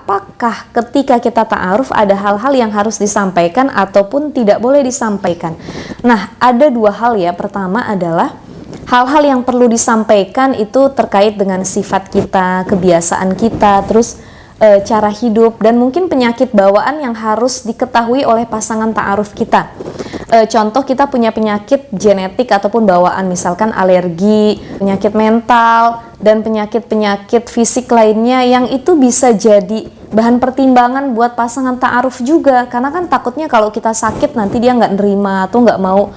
apakah ketika kita ta'aruf ada hal-hal yang harus disampaikan ataupun tidak boleh disampaikan? Nah, ada dua hal ya. Pertama adalah hal-hal yang perlu disampaikan itu terkait dengan sifat kita, kebiasaan kita, terus cara hidup, dan mungkin penyakit bawaan yang harus diketahui oleh pasangan ta'aruf kita. Contoh, kita punya penyakit genetik ataupun bawaan, misalkan alergi, penyakit mental, dan penyakit-penyakit fisik lainnya yang itu bisa jadi bahan pertimbangan buat pasangan ta'aruf juga, karena kan takutnya kalau kita sakit nanti dia nggak nerima atau nggak mau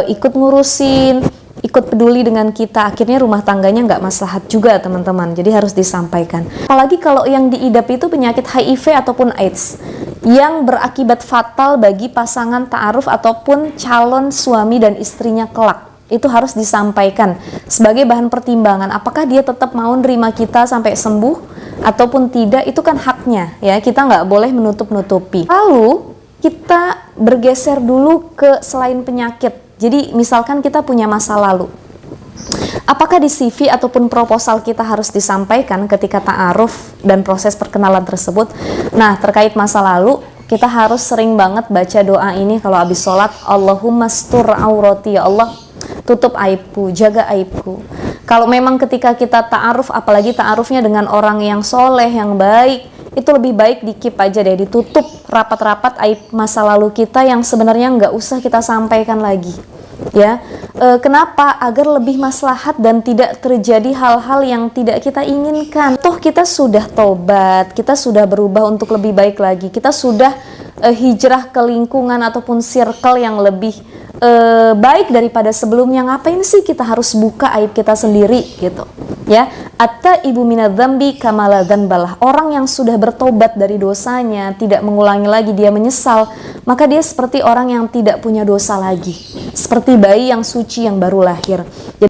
ikut ngurusin, ikut peduli dengan kita, akhirnya rumah tangganya nggak maslahat juga teman-teman. Jadi harus disampaikan. Apalagi kalau yang diidap itu penyakit HIV ataupun AIDS yang berakibat fatal bagi pasangan ta'aruf ataupun calon suami dan istrinya kelak. Itu harus disampaikan sebagai bahan pertimbangan. Apakah dia tetap mau nerima kita sampai sembuh ataupun tidak, itu kan haknya ya. Kita nggak boleh menutup-nutupi. Lalu kita bergeser dulu ke selain penyakit. Jadi misalkan kita punya masa lalu, apakah di CV ataupun proposal kita harus disampaikan ketika ta'aruf dan proses perkenalan tersebut? Nah, terkait masa lalu, kita harus sering banget baca doa ini kalau habis sholat. Allahumma stur aurati, ya Allah tutup aibku, jaga aibku. Kalau memang ketika kita ta'aruf, apalagi ta'arufnya dengan orang yang soleh, yang baik, itu lebih baik di-keep aja deh, ditutup rapat-rapat aib masa lalu kita yang sebenarnya nggak usah kita sampaikan lagi ya. Kenapa? Agar lebih maslahat dan tidak terjadi hal-hal yang tidak kita inginkan. Toh kita sudah tobat, kita sudah berubah untuk lebih baik lagi, kita sudah hijrah ke lingkungan ataupun circle yang lebih baik daripada sebelumnya. Ngapain sih kita harus buka aib kita sendiri gitu ya. Atta ibu minadzambi kamala dzanbalah. Orang yang sudah bertobat dari dosanya, tidak mengulangi lagi, dia menyesal, maka dia seperti orang yang tidak punya dosa lagi, seperti bayi yang suci yang baru lahir. Jadi